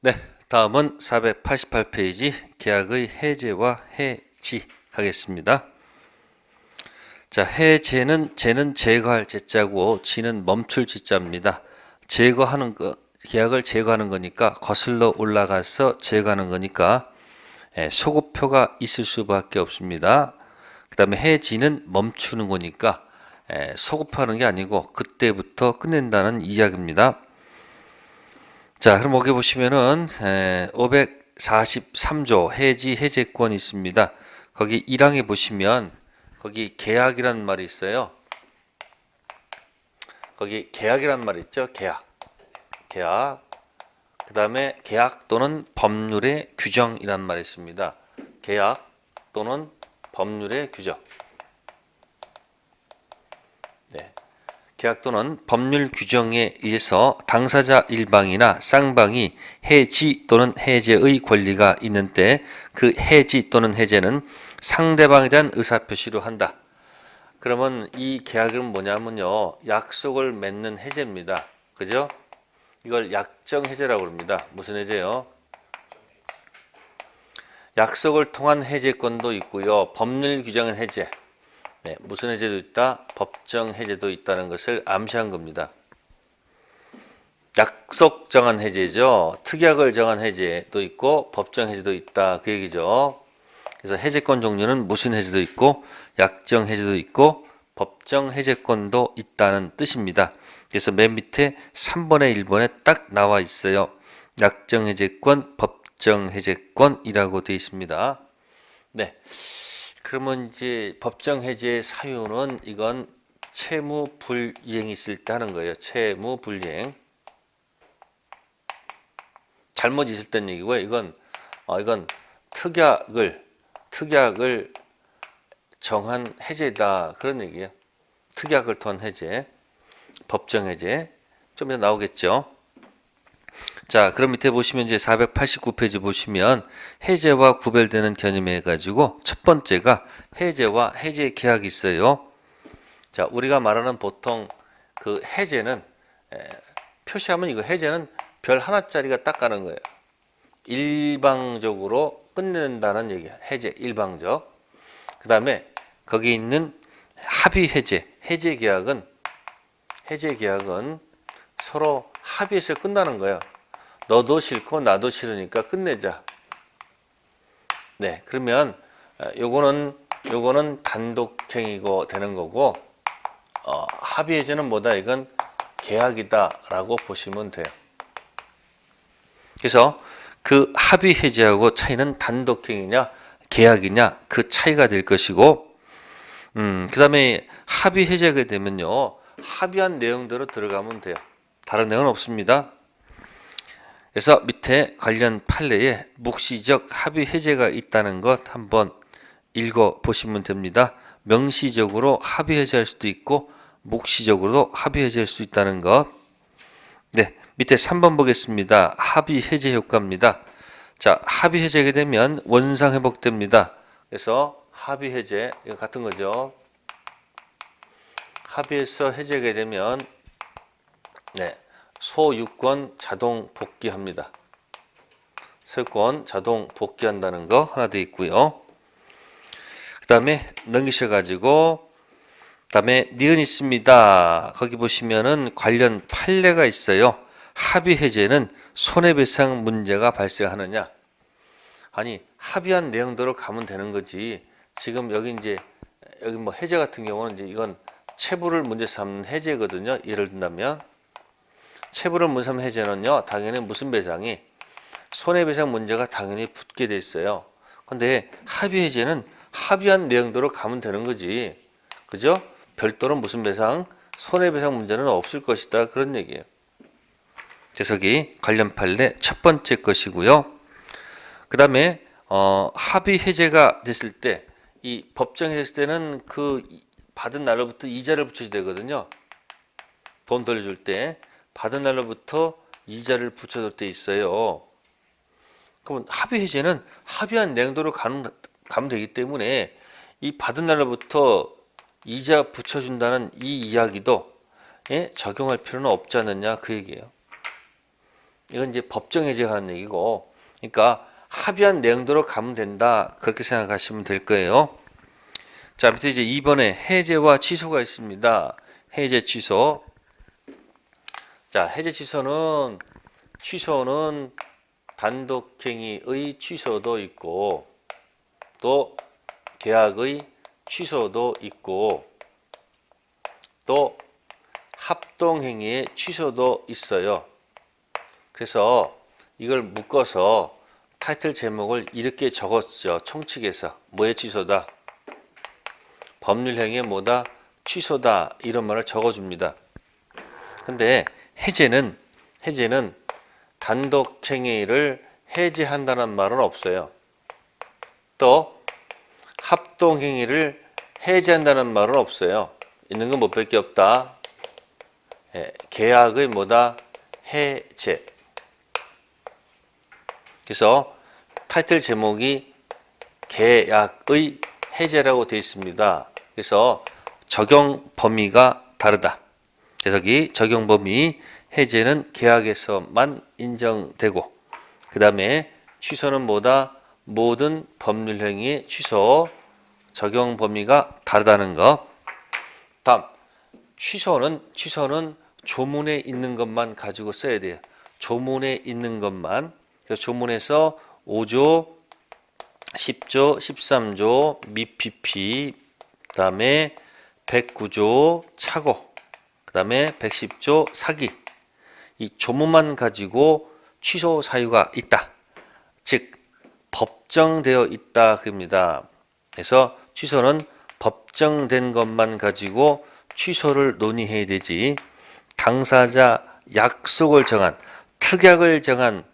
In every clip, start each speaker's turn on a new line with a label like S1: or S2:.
S1: 네, 다음은 488페이지 계약의 해제와 해지 가겠습니다. 자, 해제는 제는 제거할 제자고 지는 멈출 지자입니다. 제거하는 거, 계약을 제거하는 거니까 거슬러 올라가서 제거하는 거니까 소급표가 있을 수밖에 없습니다. 그 다음에 해지는 멈추는 거니까 소급하는 게 아니고 그때부터 끝낸다는 이야기입니다. 자, 그럼 여기 보시면은 543조 해지 해제권이 있습니다. 거기 1항에 보시면 거기 계약이라는 말이 있어요. 거기 계약이라는 말이 있죠. 계약. 그 다음에 계약 또는 법률의 규정이라는 말이 있습니다. 계약 또는 법률의 규정. 네. 계약 또는 법률 규정에 의해서 당사자 일방이나 쌍방이 해지 또는 해제의 권리가 있는 때 그 해지 또는 해제는 상대방에 대한 의사표시로 한다. 그러면 이 계약은 뭐냐면요, 약속을 맺는 해제입니다. 그죠? 이걸 약정 해제라고 합니다. 무슨 해제요? 약속을 통한 해제권도 있고요, 법률 규정은 해제. 네, 무슨 해제도 있다? 법정 해제도 있다는 것을 암시한 겁니다. 약속 정한 해제죠. 특약을 정한 해제도 있고 법정 해제도 있다, 그 얘기죠. 그래서 해제권 종류는 무슨 해제도 있고 약정 해제도 있고 법정 해제권도 있다는 뜻입니다. 그래서 맨 밑에 3번에 1번에 딱 나와 있어요. 약정 해제권, 법정 해제권이라고 되어 있습니다. 네. 그러면 이제 법정 해제 사유는 이건 채무 불이행이 있을 때 하는 거예요. 채무 불이행. 잘못 있을 땐 얘기고요. 이건 특약을 정한 해제다, 그런 얘기예요. 특약을 통한 해제, 법정 해제. 좀 이따 나오겠죠. 자, 그럼 밑에 보시면 이제 489페이지 보시면 해제와 구별되는 개념에 가지고 첫 번째가 해제와 해제 계약이 있어요. 자, 우리가 말하는 보통 그 해제는 표시하면 이거 해제는 별 하나짜리가 딱 가는 거예요. 일방적으로 끝낸다는 얘기야. 해제, 일방적. 그 다음에 거기 있는 합의 해제, 해제 계약은 서로 합의해서 끝나는 거예요. 너도 싫고 나도 싫으니까 끝내자. 네, 그러면 요거는 단독행위고 되는 거고, 합의 해제는 뭐다? 이건 계약이다라고 보시면 돼요. 그래서 그 합의 해제하고 차이는 단독행위냐 계약이냐 그 차이가 될 것이고, 그 다음에 합의 해제가 되면요, 합의한 내용대로 들어가면 돼요. 다른 내용은 없습니다. 그래서 밑에 관련 판례에 묵시적 합의 해제가 있다는 것 한번 읽어 보시면 됩니다. 명시적으로 합의 해제할 수도 있고 묵시적으로도 합의 해제할 수 있다는 것. 네, 밑에 3번 보겠습니다. 합의 해제 효과입니다. 자, 합의 해제가 되면 원상 회복됩니다. 그래서 합의 해제, 이거 같은 거죠. 합의해서 해제가 되면 소유권 자동 복귀합니다. 소유권 자동 복귀한다는 거 하나 더 있고요. 그 다음에 넘기셔가지고 그 다음에 니은 있습니다. 거기 보시면은 관련 판례가 있어요. 합의 해제는 손해배상 문제가 발생하느냐? 아니, 합의한 내용대로 가면 되는 거지. 지금 여기 뭐 해제 같은 경우는 이제 이건 체불을 문제 삼는 해제거든요. 예를 든다면 체불을 문제 삼는 해제는요, 당연히 무슨 배상이 손해배상 문제가 당연히 붙게 돼 있어요. 근데 합의 해제는 합의한 내용대로 가면 되는 거지. 그죠? 별도로 무슨 배상, 손해배상 문제는 없을 것이다, 그런 얘기예요. 그래서 여기 관련 판례 첫 번째 것이고요. 그 다음에 합의 해제가 됐을 때, 이 법정이 됐을 때는 그 받은 날로부터 이자를 붙여야 되거든요. 돈 돌려줄 때 받은 날로부터 이자를 붙여줄 때 있어요. 그러면 합의 해제는 합의한 내용대로 가면 되기 때문에 이 받은 날로부터 이자 붙여준다는 이 이야기도 적용할 필요는 없지 않느냐, 그 얘기예요. 이건 이제 법정 해제가 하는 얘기고, 그러니까 합의한 내용대로 가면 된다. 그렇게 생각하시면 될 거예요. 자, 밑에 이제 2번에 해제와 취소가 있습니다. 해제, 취소. 자, 해제, 취소는 단독행위의 취소도 있고, 또 계약의 취소도 있고, 또 합동행위의 취소도 있어요. 그래서 이걸 묶어서 타이틀 제목을 이렇게 적었죠. 총칙에서 뭐의 취소다? 법률행위의 뭐다? 취소다. 이런 말을 적어줍니다. 근데 해제는 단독행위를 해제한다는 말은 없어요. 또 합동행위를 해제한다는 말은 없어요. 있는 건 뭐밖에 없다. 계약의 뭐다? 해제. 그래서 타이틀 제목이 계약의 해제라고 되어 있습니다. 그래서 적용 범위가 다르다. 그래서 여기 적용 범위 해제는 계약에서만 인정되고, 그 다음에 취소는 뭐다? 모든 법률행위의 취소. 적용 범위가 다르다는 거. 다음, 취소는 조문에 있는 것만 가지고 써야 돼요. 조문에 있는 것만. 그래서 조문에서 5조, 10조, 13조, 미PP, 그 다음에 109조 착오, 그 다음에 110조 사기. 이 조문만 가지고 취소 사유가 있다. 즉 법정되어 있다 그럽니다. 그래서 취소는 법정된 것만 가지고 취소를 논의해야 되지, 당사자 약속을 정한, 특약을 정한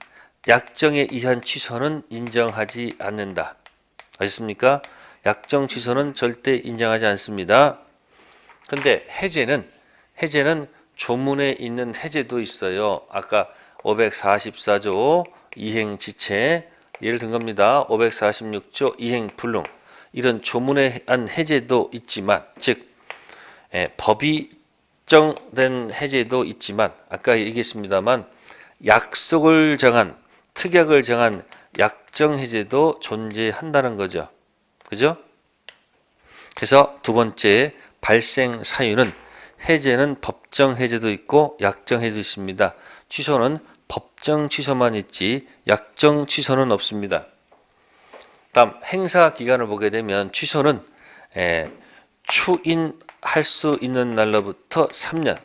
S1: 약정에 의한 취소는 인정하지 않는다. 아셨습니까? 약정 취소는 절대 인정하지 않습니다. 근데 해제는 조문에 있는 해제도 있어요. 아까 544조 이행지체 예를 든 겁니다. 546조 이행불능, 이런 조문에 한 해제도 있지만, 즉 법이 정된 해제도 있지만, 아까 얘기했습니다만 약속을 정한, 특약을 정한 약정 해제도 존재한다는 거죠. 그죠? 그래서 두 번째 발생 사유는, 해제는 법정 해제도 있고 약정 해제도 있습니다. 취소는 법정 취소만 있지 약정 취소는 없습니다. 다음 행사 기간을 보게 되면 취소는 추인할 수 있는 날로부터 3년,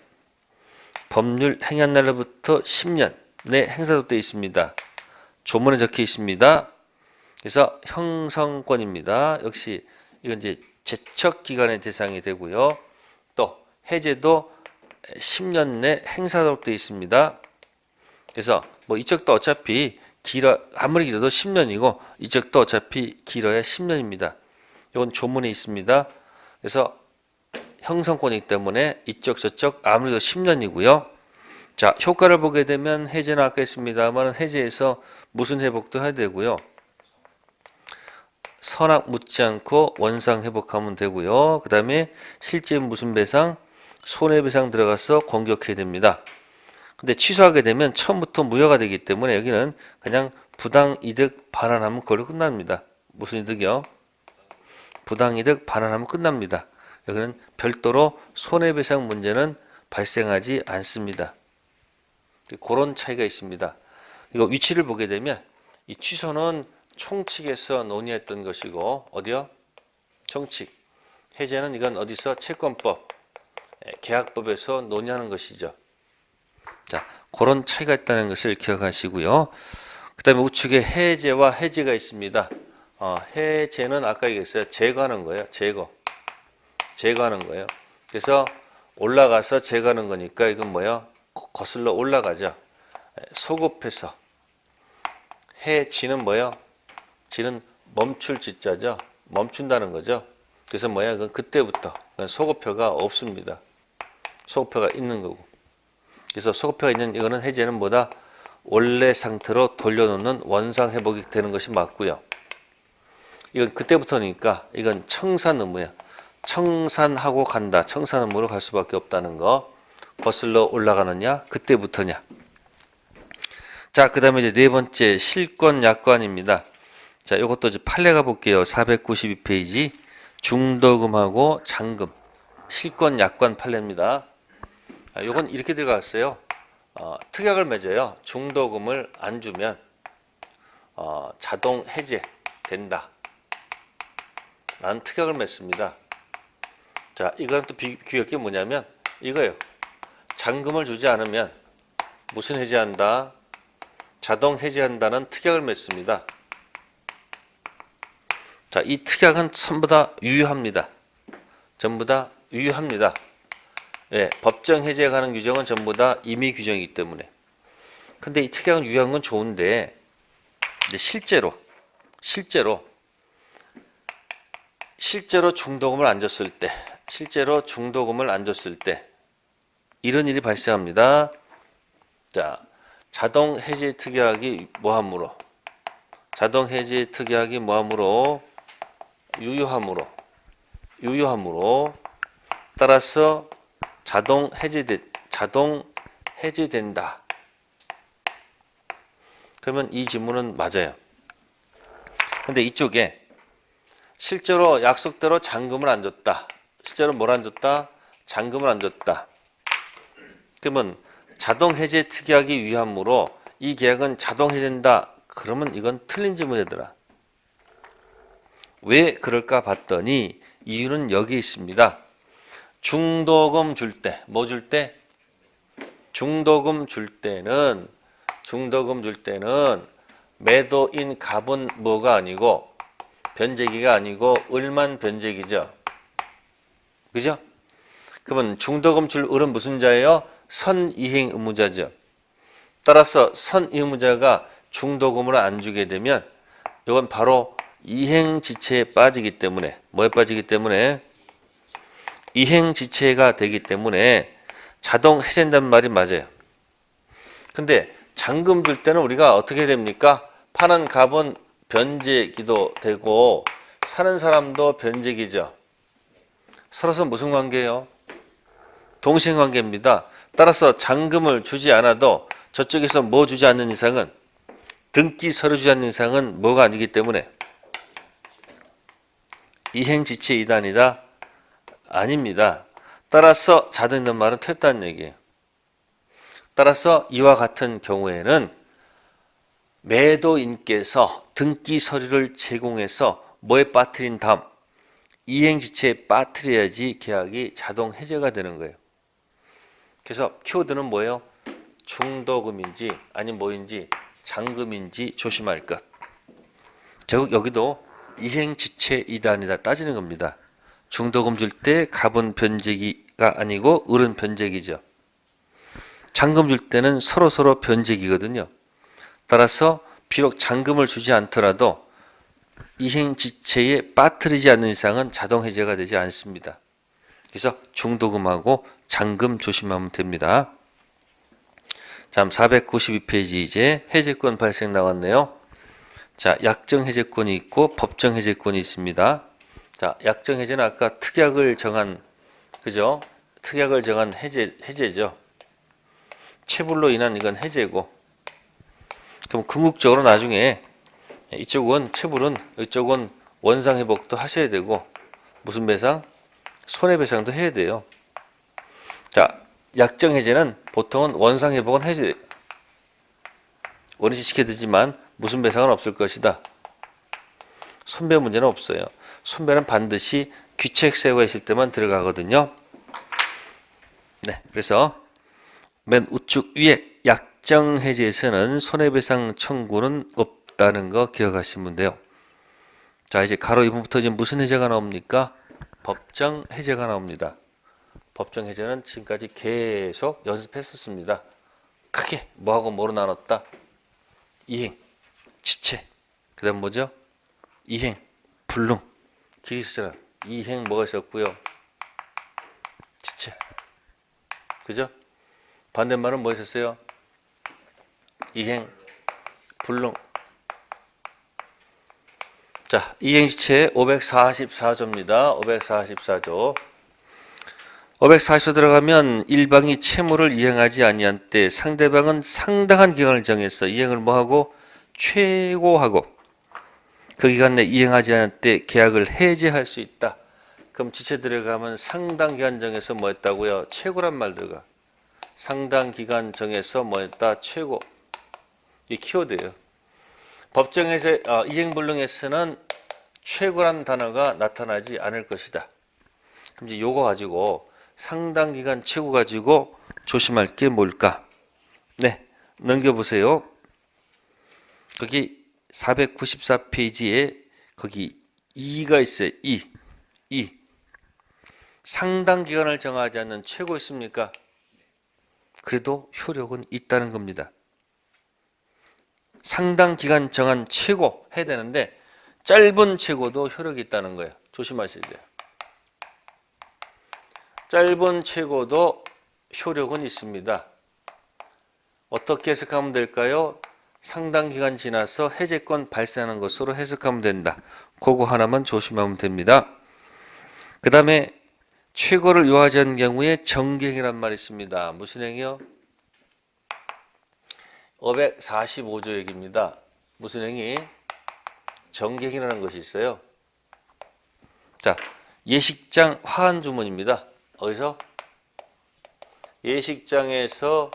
S1: 법률 행한 날로부터 10년 내 행사로 되어 있습니다. 조문에 적혀 있습니다. 그래서 형성권입니다. 역시 이건 이제 제척 기간의 대상이 되고요. 또 해제도 10년 내 행사로 되어 있습니다. 그래서 뭐 이쪽도 어차피 아무리 길어도 10년이고 이쪽도 어차피 길어야 10년입니다. 이건 조문에 있습니다. 그래서 형성권이기 때문에 이쪽 저쪽 아무래도 10년이고요. 자, 효과를 보게 되면 해제는 아까 했습니다만 해제에서 무슨 회복도 해야 되고요. 선악 묻지 않고 원상 회복하면 되고요. 그 다음에 실제 무슨 배상? 손해배상 들어가서 공격해야 됩니다. 근데 취소하게 되면 처음부터 무효가 되기 때문에 여기는 그냥 부당이득 반환하면 그걸로 끝납니다. 무슨 이득이요? 부당이득 반환하면 끝납니다. 여기는 별도로 손해배상 문제는 발생하지 않습니다. 그런 차이가 있습니다. 이거 위치를 보게 되면 이 취소는 총칙에서 논의했던 것이고, 어디요? 총칙. 해제는 이건 어디서? 채권법, 계약법에서 논의하는 것이죠. 자, 그런 차이가 있다는 것을 기억하시고요. 그 다음에 우측에 해제와 해지가 있습니다. 해제는 아까 얘기했어요. 제거하는 거예요. 제거하는 거예요. 그래서 올라가서 제거하는 거니까 이건 뭐예요? 거슬러 올라가죠. 소급해서. 해지는 뭐예요? 지는 멈출 지자죠. 멈춘다는 거죠. 그래서 뭐야? 그건 그때부터 소급표가 없습니다. 소급표가 있는 거고. 그래서 소급표가 있는 이거는 해제는 뭐다? 원래 상태로 돌려놓는 원상 회복이 되는 것이 맞고요. 이건 그때부터니까 이건 청산 의무야. 청산하고 간다. 청산 의무로 갈 수밖에 없다는 거. 거슬러 올라가느냐? 그때부터냐? 자, 그 다음에 이제 네 번째 실권 약관입니다. 자, 요것도 이제 판례가 볼게요. 492페이지. 중도금하고 잔금. 실권 약관 판례입니다. 요건 이렇게 들어갔어요. 특약을 맺어요. 중도금을 안 주면 자동 해제 된다 라는 특약을 맺습니다. 자, 이거는 또 비교할 게 뭐냐면 이거예요. 잔금을 주지 않으면 무슨 해제한다? 자동 해제한다는 특약을 맺습니다. 자, 이 특약은 전부 다 유효합니다. 전부 다 유효합니다. 예, 법정 해제에 관한 규정은 전부 다 임의 규정이기 때문에. 근데 이 특약은 유효한 건 좋은데 이제 실제로 중도금을 안 줬을 때 이런 일이 발생합니다. 자, 자동 해제 특약이 뭐하므로 유효함으로 따라서 자동 해제된다. 그러면 이 지문은 맞아요. 근데 이쪽에 실제로 약속대로 잔금을 안 줬다. 실제로 뭘 안 줬다? 잔금을 안 줬다. 그러면 자동 해제 특약이 유효함으로 이 계약은 자동 해제된다. 그러면 이건 틀린 지문이더라. 왜 그럴까 봤더니 이유는 여기 있습니다. 중도금 줄 때, 뭐 줄 때? 중도금 줄 때는 매도인 갑은 뭐가 아니고 변제기가 아니고 을만 변제기죠. 그죠? 그러면 중도금 줄 을은 무슨 자예요? 선이행 의무자죠. 따라서 선의무자가 중도금을 안 주게 되면 이건 바로 이행지체에 빠지기 때문에 뭐에 빠지기 때문에 이행지체가 되기 때문에 자동 해제된다는 말이 맞아요. 근데 잔금 줄 때는 우리가 어떻게 됩니까? 파는 갑은 변제기도 되고 사는 사람도 변제기죠. 서로서 무슨 관계예요? 동시관계입니다. 따라서 잔금을 주지 않아도 저쪽에서 뭐 주지 않는 이상은 등기 서류 주지 않는 이상은 뭐가 아니기 때문에 이행지체 이단이다? 아닙니다. 따라서 자동 있는 말은 틀렸다는 얘기예요. 따라서 이와 같은 경우에는 매도인께서 등기 서류를 제공해서 뭐에 빠뜨린 다음 이행지체에 빠뜨려야지 계약이 자동 해제가 되는 거예요. 그래서 키워드는 뭐예요? 중도금인지 아니면 뭐인지 잔금인지 조심할 것. 결국 여기도 이행지체 이단이다 따지는 겁니다. 중도금 줄 때 갑은 변제기가 아니고 을은 변제기죠. 잔금 줄 때는 서로 변제기거든요. 따라서 비록 잔금을 주지 않더라도 이행지체에 빠뜨리지 않는 이상은 자동 해제가 되지 않습니다. 그래서 중도금하고 잔금 조심하면 됩니다. 다음 492페이지 이제 해제권 발생 나왔네요. 자, 약정 해제권이 있고 법정 해제권이 있습니다. 자, 약정 해제는 아까 특약을 정한 그죠? 특약을 정한 해제죠. 체불로 인한 이건 해제고. 그럼 궁극적으로 나중에 이쪽은 체불은 이쪽은 원상 회복도 하셔야 되고 무슨 배상? 손해배상도 해야 돼요. 자, 약정 해제는 보통은 원상 회복은 해제 원위치 시켜두지만 무슨 배상은 없을 것이다. 손배 문제는 없어요. 손배는 반드시 귀책 사유가 있을 때만 들어가거든요. 네, 그래서 맨 우측 위에 약정 해제에서는 손해배상 청구는 없다는 거 기억하시면 돼요. 자, 이제 가로 2번부터 이제 무슨 해제가 나옵니까? 법정 해제가 나옵니다. 법정 해제는 지금까지 계속 연습했었습니다. 크게 뭐하고 뭐로 나눴다? 이행, 지체. 그 다음 뭐죠? 이행, 불능. 길이 있었잖아. 이행 뭐가 있었고요? 지체. 그죠? 반대말은 뭐 있었어요? 이행, 불능. 자, 이행지체 544조입니다. 544조. 540조 들어가면 일방이 채무를 이행하지 아니한 때 상대방은 상당한 기간을 정해서 이행을 뭐하고 최고하고 그 기간 내 이행하지 않을 때 계약을 해제할 수 있다. 그럼 지체 들어가면 상당 기간 정해서 뭐 했다고요? 최고란 말 들어가. 상당 기간 정해서 뭐 했다? 최고. 이 키워드예요. 법정에서 이행불능에서는 최고란 단어가 나타나지 않을 것이다. 그럼 이제 요거 가지고 상당 기간 최고 가지고 조심할 게 뭘까? 네, 넘겨보세요. 거기 494페이지에 거기 2가 있어요. 2. 상당 기간을 정하지 않는 최고 있습니까? 그래도 효력은 있다는 겁니다. 상당 기간 정한 최고 해야 되는데 짧은 최고도 효력이 있다는 거예요. 조심하셔야 돼요. 짧은 최고도 효력은 있습니다. 어떻게 해석하면 될까요? 상당 기간 지나서 해제권 발생하는 것으로 해석하면 된다. 그거 하나만 조심하면 됩니다. 그 다음에 최고를 요하지 않는 경우에 정기행이란 말이 있습니다. 무슨 행이요? 545조 얘기입니다. 무슨 행위? 정기행이라는 것이 있어요. 자, 예식장 화한 주문입니다. 어디서? 예식장에서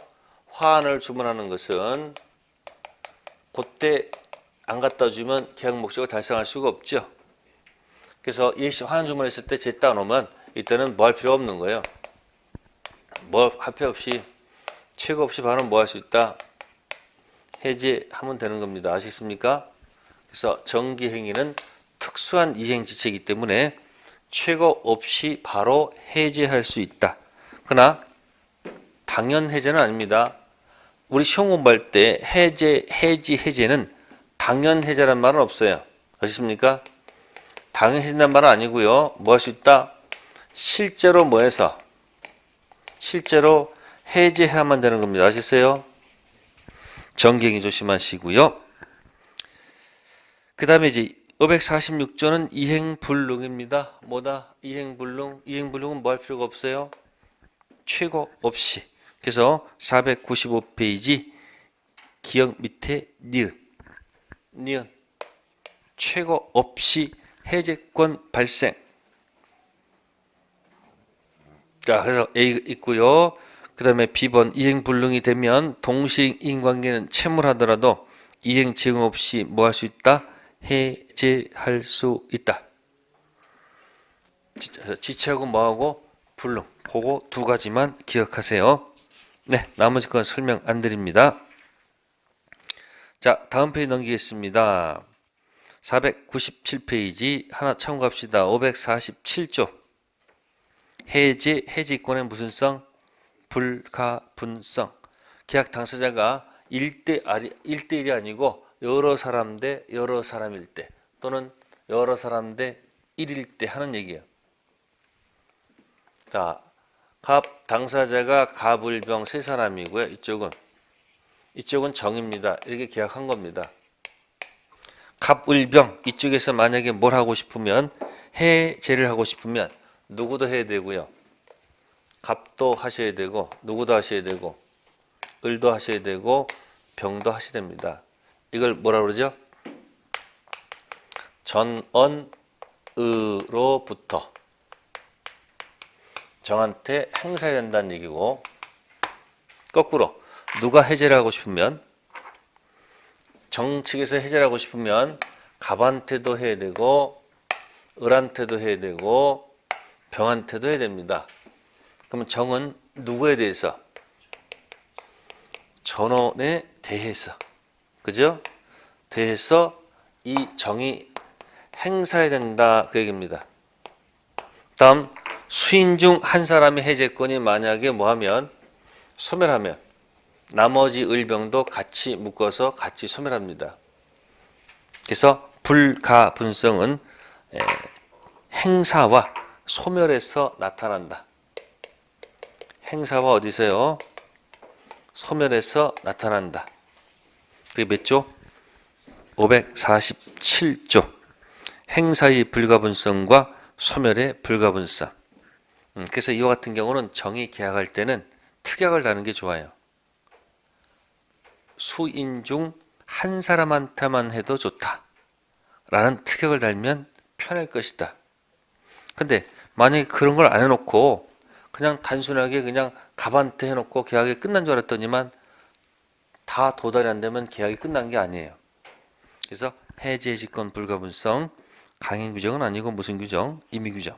S1: 화환을 주문하는 것은 그때 안 갖다 주면 계약 목적을 달성할 수가 없죠. 그래서 예식 화환 주문했을 때 제 따놓으면 이때는 뭐 할 필요 없는 거예요. 뭐 할 필요 없이 최고 없이 바로 뭐 할 수 있다? 해제하면 되는 겁니다. 아시겠습니까? 그래서 정기행위는 특수한 이행지체이기 때문에 최고 없이 바로 해제할 수 있다. 그러나 당연 해제는 아닙니다. 우리 시험 공부할 때 해제는 당연 해제란 말은 없어요. 아시겠습니까? 당연 해제란 말은 아니고요. 뭐 할 수 있다? 실제로 뭐 해서? 실제로 해제해야만 되는 겁니다. 아시겠어요? 정기행위 조심하시고요. 그 다음에 이제 546조는 이행불능입니다. 뭐다? 이행불능. 이행불능은 뭐 할 필요가 없어요? 최고 없이. 그래서 495페이지 기역 밑에 니은 최고 없이 해제권 발생. 자, 그래서 A 있고요. 그 다음에 B번 이행불능이 되면 동시인관계는 채물하더라도 이행 제공 없이 뭐 할 수 있다? 해제할 수 있다. 지체하고 뭐하고? 불능. 그거 두 가지만 기억하세요. 네, 나머지 건 설명 안 드립니다. 자, 다음 페이지 넘기겠습니다. 497페이지 하나 참고합시다. 547조 해지권의 무슨 성? 불가분성. 계약 당사자가 1대1이 아니고 여러 사람 대 여러 사람일 때 또는 여러 사람 대 1일 때 하는 얘기예요. 자, 갑 당사자가 갑을병 세 사람이고요. 이쪽은 정입니다. 이렇게 계약한 겁니다. 갑을병 이쪽에서 만약에 뭘 하고 싶으면 해제를 하고 싶으면 누구도 해야 되고요. 갑도 하셔야 되고 누구도 하셔야 되고 을도 하셔야 되고 병도 하셔야 됩니다. 이걸 뭐라 그러죠? 전언으로부터 정한테 행사해야 된다는 얘기고, 거꾸로 누가 해제를 하고 싶으면 정 측에서 해제를 하고 싶으면 갑한테도 해야 되고 을한테도 해야 되고 병한테도 해야 됩니다. 그러면 정은 누구에 대해서? 전원에 대해서. 그죠? 대해서 이 정이 행사해야 된다 그 얘기입니다. 다음 수인 중 한 사람의 해제권이 만약에 뭐하면 소멸하면 나머지 을병도 같이 묶어서 같이 소멸합니다. 그래서 불가분성은 행사와 소멸에서 나타난다. 행사와 어디서요? 소멸에서 나타난다. 그게 몇 조? 547조. 행사의 불가분성과 소멸의 불가분성. 그래서 이와 같은 경우는 정의 계약할 때는 특약을 다는 게 좋아요. 수인 중 한 사람한테만 해도 좋다 라는 특약을 달면 편할 것이다. 근데 만약에 그런 걸 안 해놓고 그냥 단순하게 그냥 갑한테 해놓고 계약이 끝난 줄 알았더니만 다 도달이 안 되면 계약이 끝난 게 아니에요. 그래서 해제 직권 불가분성, 강행 규정은 아니고 무슨 규정? 임의 규정.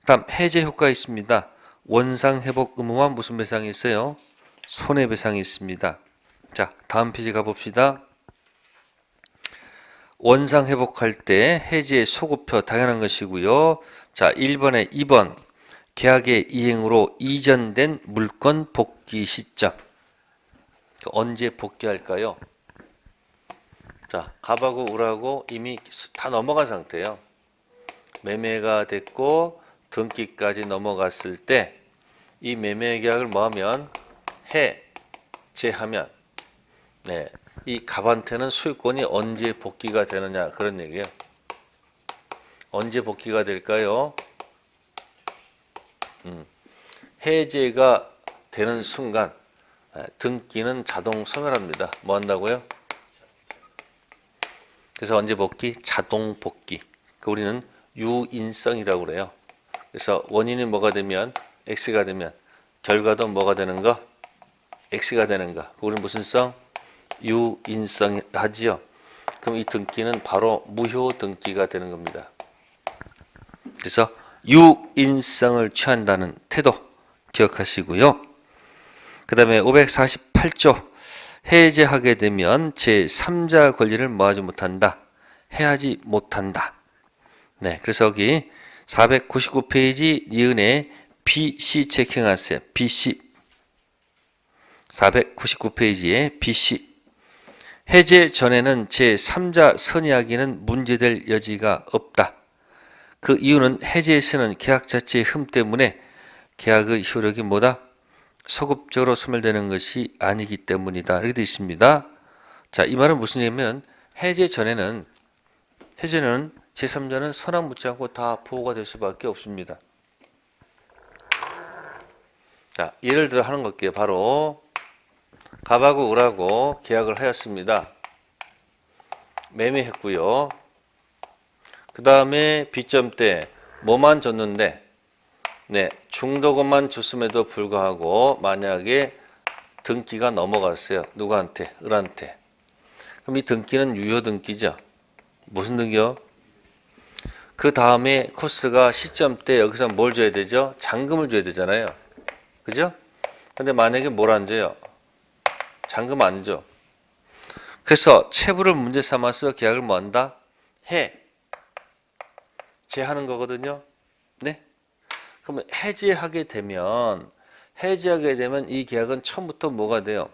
S1: 다음 해제 효과 있습니다. 원상 회복 의무와 무슨 배상이 있어요? 손해배상이 있습니다. 자, 다음 페이지 가봅시다. 원상 회복할 때 해지의 소급표 당연한 것이고요. 자, 1번에 2번 계약의 이행으로 이전된 물건 복귀 시점. 언제 복귀할까요? 자, 갑하고 을하고 이미 다 넘어간 상태예요. 매매가 됐고 등기까지 넘어갔을 때 이 매매 계약을 뭐하면 해제하면 네, 이 갑한테는 소유권이 언제 복귀가 되느냐 그런 얘기예요. 언제 복귀가 될까요? 해제가 되는 순간 등기는 자동 소멸합니다. 뭐 한다고요? 그래서 언제 복귀? 자동 복귀. 우리는 유인성이라고 그래요. 그래서 원인이 뭐가 되면 X가 되면 결과도 뭐가 되는 거? X가 되는 거. 우리는 무슨 성? 유인성 하지요. 그럼 이 등기는 바로 무효 등기가 되는 겁니다. 그래서 유인성을 취한다는 태도 기억하시고요. 그 다음에 548조 해제하게 되면 제3자 권리를 뭐하지 못한다? 해하지 못한다. 네, 그래서 여기 499페이지 니은에 BC 체킹하세요. BC 499페이지에 BC 해제 전에는 제3자 선이하기는 문제될 여지가 없다. 그 이유는 해제에서는 계약 자체의 흠 때문에 계약의 효력이 뭐다? 소급적으로 소멸되는 것이 아니기 때문이다. 이렇게 되어 있습니다. 자, 이 말은 무슨 얘기냐면 해제는 제3자는 선악 묻지 않고 다 보호가 될 수밖에 없습니다. 자, 예를 들어 하는 것게요. 바로 갑하고 을하고 계약을 하였습니다. 매매했고요. 그 다음에 B점 때 뭐만 줬는데 네, 중도금만 줬음에도 불구하고 만약에 등기가 넘어갔어요. 누구한테? 을한테. 그럼 이 등기는 유효 등기죠. 무슨 등기요? 그 다음에 코스가 시점 때 여기서 뭘 줘야 되죠? 잔금을 줘야 되잖아요. 그죠? 근데 만약에 뭘 안 줘요? 잔금 안 줘. 그래서 채부를 문제 삼아서 계약을 뭐 한다? 해제하는 거거든요. 네? 그러면 해제하게 되면 이 계약은 처음부터 뭐가 돼요?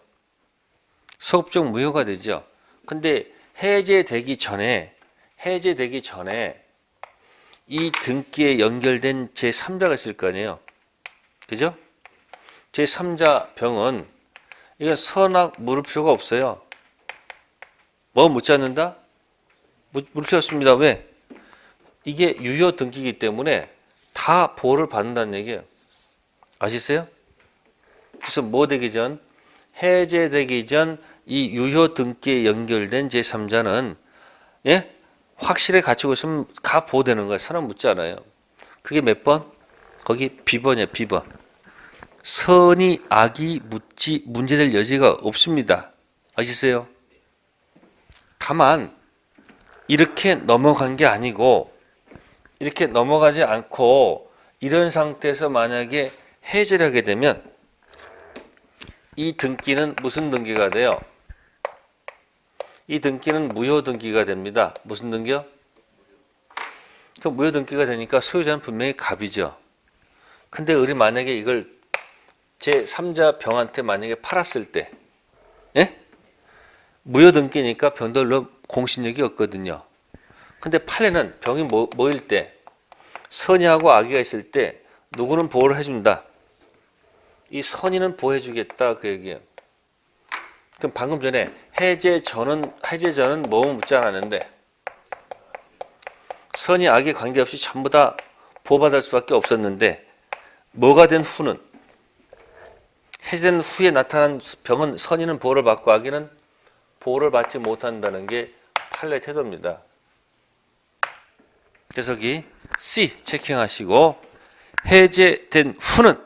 S1: 소급적 무효가 되죠. 근데 해제되기 전에 이 등기에 연결된 제3자가 있을 거 아니에요. 그죠? 제3자 병은 이건 선악 물을 필요가 없어요. 뭐 묻지 않는다? 물 필요 없습니다. 왜? 이게 유효 등기이기 때문에 다 보호를 받는다는 얘기예요. 아시세요? 그래서 뭐 되기 전? 해제되기 전 이 유효 등기에 연결된 제3자는 예? 확실히 갖추고 있으면 다 보호되는 거예요. 선악 묻지 않아요. 그게 몇 번? 거기 B번이에요. B번. 선이 악이 묻지 문제될 여지가 없습니다. 아시세요? 다만 이렇게 넘어간 게 아니고 이렇게 넘어가지 않고 이런 상태에서 만약에 해제를 하게 되면 이 등기는 무슨 등기가 돼요? 이 등기는 무효 등기가 됩니다. 무슨 등기요? 그 무효 등기가 되니까 소유자는 분명히 갑이죠. 근데 우리 만약에 이걸 제3자 병한테 만약에 팔았을 때 예? 무효 등기니까 병들로 공신력이 없거든요. 근데 판례는 병이 모일 때 선의하고 악의가 있을 때 누구는 보호를 해준다. 이 선의는 보호해주겠다 그 얘기예요. 그럼 방금 전에 해제 전은 뭐 묻지 않았는데 선의 악의 관계없이 전부 다 보호받을 수밖에 없었는데 뭐가 된 후는 해제된 후에 나타난 병은 선인은 보호를 받고 악인은 보호를 받지 못한다는 게 판례 태도입니다. 그래서 여기 C 체킹하시고 해제된 후는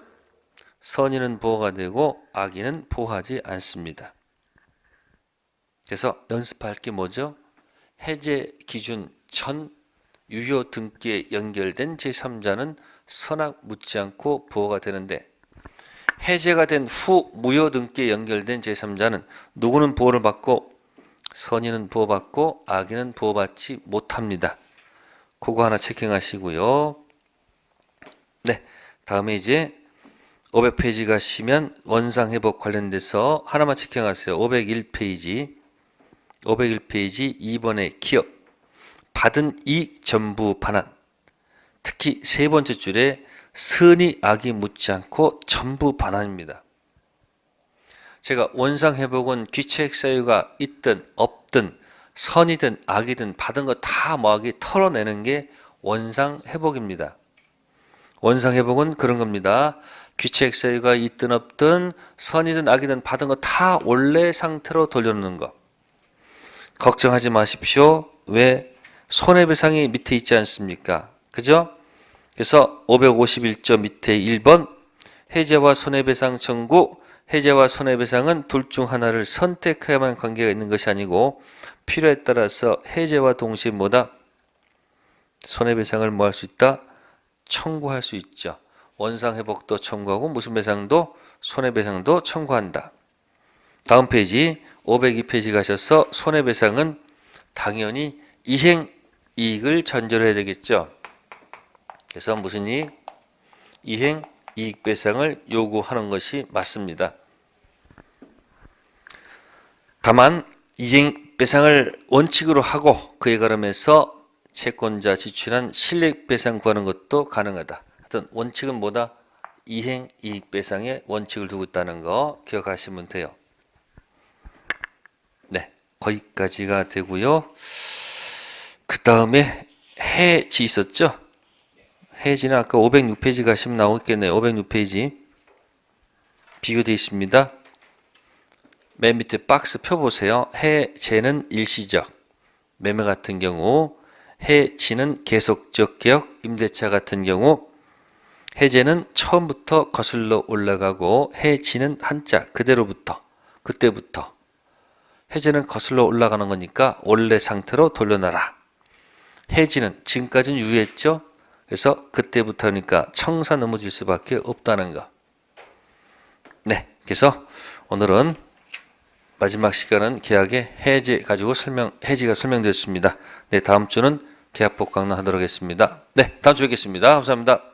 S1: 선인은 보호가 되고 악인은 보호하지 않습니다. 그래서 연습할 게 뭐죠? 해제 기준 전 유효 등기에 연결된 제3자는 선악 묻지 않고 보호가 되는데 해제가 된 후 무효 등기에 연결된 제3자는 누구는 보호를 받고 선인은 보호받고 악인은 보호받지 못합니다. 그거 하나 체킹하시고요. 네, 다음에 이제 500페이지 가시면 원상회복 관련돼서 하나만 체킹하세요. 501페이지 2번의 기업 받은 이익 전부 반환, 특히 세 번째 줄에 선이 악이 묻지 않고 전부 반환입니다. 제가 원상회복은 귀책 사유가 있든 없든 선이든 악이든 받은 거 다 뭐하기 털어내는 게 원상회복입니다. 원상회복은 그런 겁니다. 귀책 사유가 있든 없든 선이든 악이든 받은 거 다 원래 상태로 돌려놓는 거. 걱정하지 마십시오. 왜? 손해배상이 밑에 있지 않습니까? 그죠? 그래서 551조 밑에 1번 해제와 손해배상 청구, 해제와 손해배상은 둘 중 하나를 선택해야만 관계가 있는 것이 아니고 필요에 따라서 해제와 동시에 뭐다? 손해배상을 뭐 할 수 있다? 청구할 수 있죠. 원상회복도 청구하고 무슨 배상도 손해배상도 청구한다. 다음 페이지 502페이지 가셔서 손해배상은 당연히 이행이익을 전제로 해야 되겠죠. 그래서 무슨 이익? 이행이익배상을 요구하는 것이 맞습니다. 다만 이행배상을 원칙으로 하고 그에 가름해서 채권자 지출한 실익배상 구하는 것도 가능하다. 하여튼 원칙은 뭐다? 이행이익배상의 원칙을 두고 있다는 거 기억하시면 돼요. 네, 거기까지가 되고요. 그 다음에 해지 있었죠? 해지는 아까 506페이지 가시면 나오겠네요. 506페이지 비교되어 있습니다. 맨 밑에 박스 펴보세요. 해제는 일시적 매매 같은 경우, 해지는 계속적 계약 임대차 같은 경우, 해제는 처음부터 거슬러 올라가고 해지는 한자 그대로부터 그때부터, 해제는 거슬러 올라가는 거니까 원래 상태로 돌려놔라. 해지는 지금까지는 유효했죠. 그래서 그때부터니까 청사 넘어질 수밖에 없다는 거. 네, 그래서 오늘은 마지막 시간은 계약의 해제 가지고 해지가 설명되었습니다. 네, 다음 주는 계약법 강론하도록 하겠습니다. 네, 다음 주에 뵙겠습니다. 감사합니다.